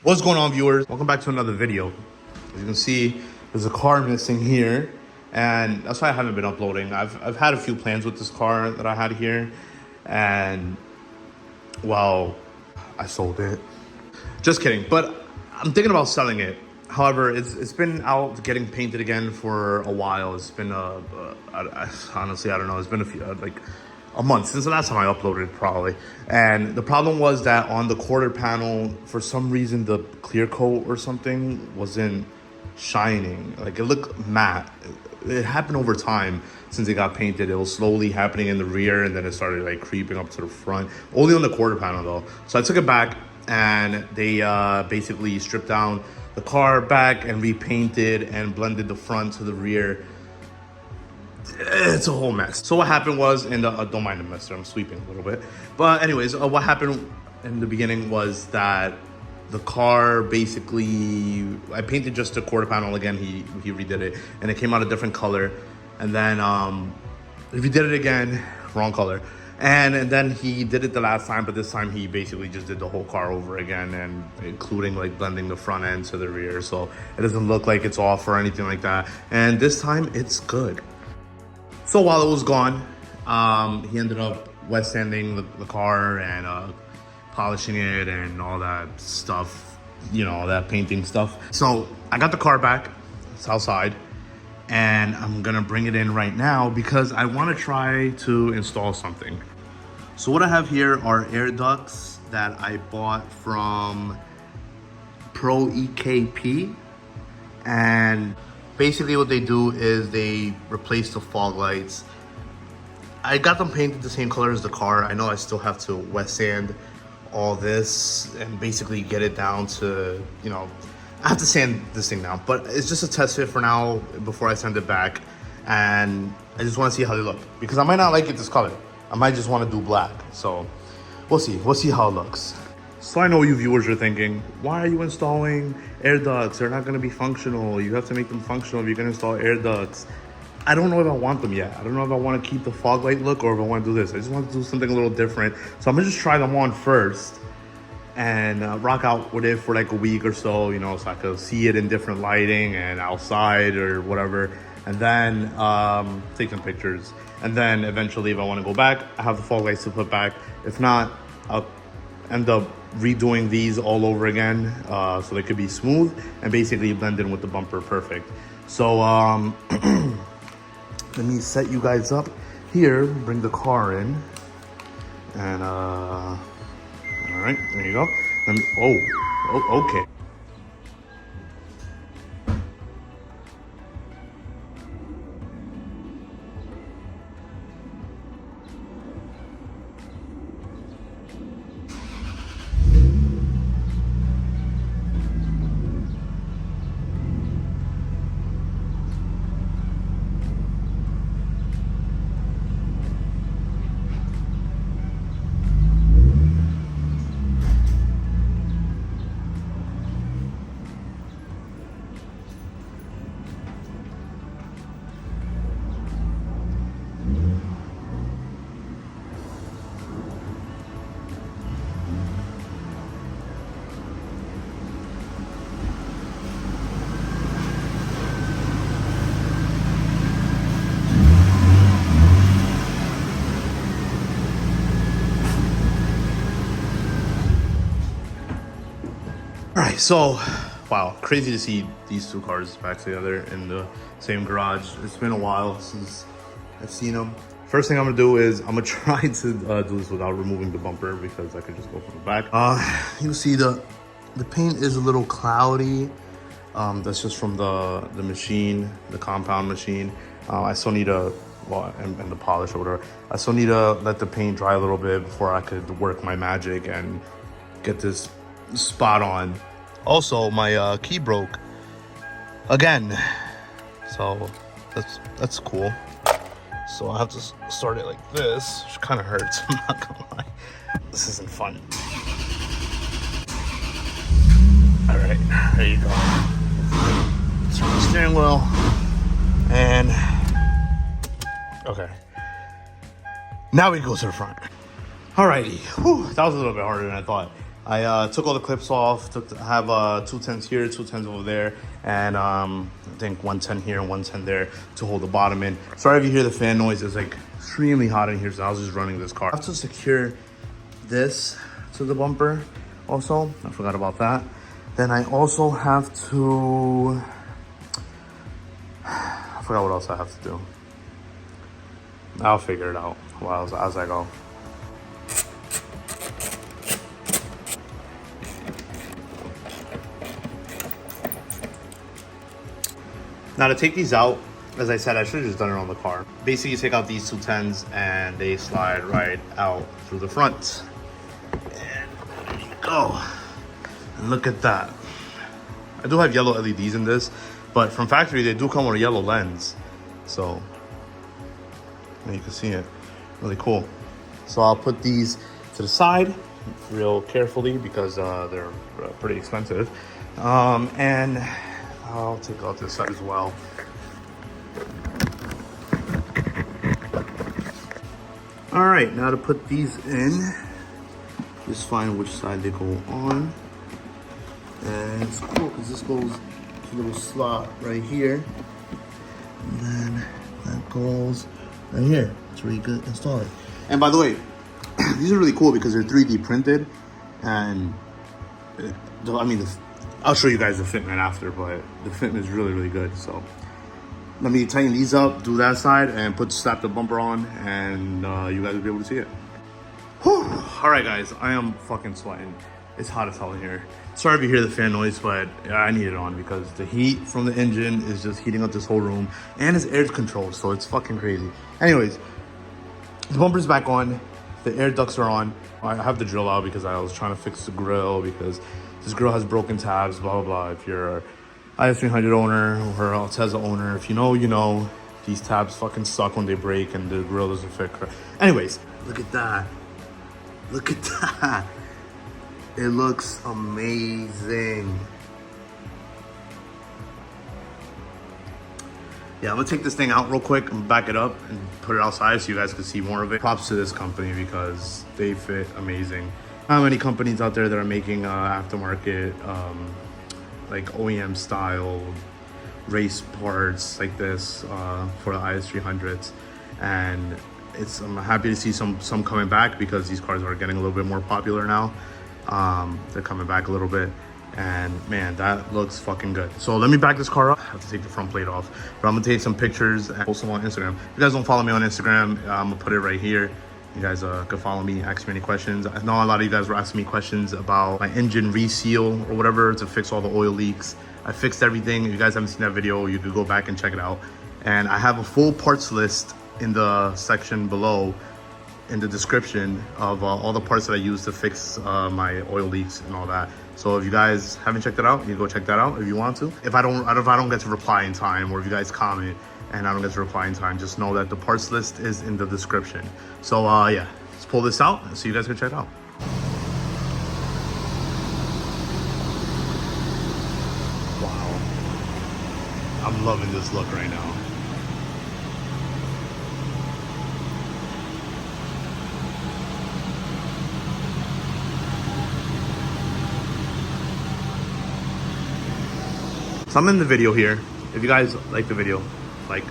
What's going on, viewers? Welcome back to another video. As you can see, there's a car missing here, and that's why I haven't been uploading. I've had a few plans with this car that I had here, and well, I sold it. Just kidding, but I'm thinking about selling it. However, it's been out getting painted again for a while. It's been honestly, I don't know. It's been a month since the last time I uploaded, probably. And the problem was that on the quarter panel, for some reason, the clear coat or something wasn't shining. Like, it looked matte. It happened over time since it got painted. It was slowly happening in the rear, and then it started like creeping up to the front. Only on the quarter panel though. So I took it back, and they basically stripped down the car back and repainted and blended the front to the rear. It's a whole mess. So what happened was, and don't mind the mess, I'm sweeping a little bit. But anyways, what happened in the beginning was that the car basically, I painted just the quarter panel again. He redid it, and it came out a different color. And then he redid it again, wrong color. And then he did it the last time, but this time he basically just did the whole car over again, and including like blending the front end to the rear, so it doesn't look like it's off or anything like that. And this time it's good. So while it was gone, he ended up wet sanding the car and polishing it and all that stuff, you know, that painting stuff. So I got the car back, it's outside, and I'm gonna bring it in right now because I wanna try to install something. So what I have here are air ducts that I bought from Pro EKP, and basically what they do is they replace the fog lights. I got them painted the same color as the car. I know I still have to wet sand all this and basically get it down to, you know, I have to sand this thing down, but it's just a test fit for now before I send it back. And I just want to see how they look, because I might not like it this color. I might just want to do black. So we'll see how it looks. So I know you viewers are thinking, why are you installing air ducts? They're not going to be functional. You have to make them functional if you're going to install air ducts. I don't know if I want them yet. I don't know if I want to keep the fog light look or if I want to do this. I just want to do something a little different. So I'm going to just try them on first and rock out with it for like a week or so, you know, so I could see it in different lighting and outside or whatever. And then take some pictures. And then eventually, if I want to go back, I have the fog lights to put back. If not, I'll end up redoing these all over again, so they could be smooth and basically blend in with the bumper perfect. So let me set you guys up here, bring the car in, and all right, there you go. Let me, oh, okay. All right, so wow, crazy to see these two cars back together in the same garage. It's been a while since I've seen them. First thing I'm gonna do is I'm gonna try to do this without removing the bumper, because I could just go from the back. You can see the paint is a little cloudy. That's just from the machine, the compound machine. I still need to, well, and the polish or whatever. I still need to let the paint dry a little bit before I could work my magic and get this spot on. Also, my key broke again, so that's cool. So I have to start it like this, which kind of hurts. I'm not gonna lie, this isn't fun. All right, there you go. Turn the steering wheel, and okay. Now we go to the front. Alrighty, whew, that was a little bit harder than I thought. I took all the clips off. I have 210s here, 210s over there, and I think 110 here and 110 there to hold the bottom in. Sorry if you hear the fan noise. It's like extremely hot in here, so I was just running this car. I have to secure this to the bumper also. I forgot about that. Then I also have to... I forgot what else I have to do. I'll figure it out as I go. Now to take these out, as I said, I should have just done it on the car. Basically, you take out these 210s and they slide right out through the front. And there you go. And look at that. I do have yellow LEDs in this, but from factory, they do come with a yellow lens. So, you can see it. Really cool. So I'll put these to the side real carefully because they're pretty expensive. And I'll take out this side as well. All right, now to put these in, just find which side they go on. And it's cool because this goes to a little slot right here. And then that goes right here. It's where you can install it. And by the way, these are really cool because they're 3D printed. And I'll show you guys the fitment after, but the fitment is really, really good. So let me tighten these up, do that side, and slap the bumper on, and you guys will be able to see it. Whew. All right, guys, I am fucking sweating. It's hot as hell in here. Sorry if you hear the fan noise, but I need it on because the heat from the engine is just heating up this whole room, and it's air controlled, so it's fucking crazy. Anyways, the bumper's back on, the air ducts are on. I have the drill out because I was trying to fix the grill because this grill has broken tabs, blah, blah, blah. If you're an IS300 owner or Altezza owner, if you know, you know. These tabs fucking suck when they break and the grill doesn't fit correct. Anyways, look at that. Look at that. It looks amazing. Yeah, I'm gonna take this thing out real quick and back it up and put it outside so you guys can see more of it. Props to this company because they fit amazing. How many companies out there that are making aftermarket, like OEM style race parts like this for the IS300s, and I'm happy to see some coming back because these cars are getting a little bit more popular now. They're coming back a little bit, and man, that looks fucking good. So let me back this car up. I have to take the front plate off, but I'm gonna take some pictures and post them on Instagram. If you guys don't follow me on Instagram, I'm gonna put it right here. You guys can follow me, ask me any questions. I know a lot of you guys were asking me questions about my engine reseal or whatever to fix all the oil leaks. I fixed everything. If you guys haven't seen that video, you could go back and check it out. And I have a full parts list in the section below in the description of all the parts that I use to fix my oil leaks and all that. So if you guys haven't checked it out, you can go check that out if you want to. If I don't get to reply in time, or if you guys comment and I don't get to reply in time, just know that the parts list is in the description. So yeah, let's pull this out so you guys can check it out. Wow, I'm loving this look right now. So I'm in the video here. If you guys like the video, like,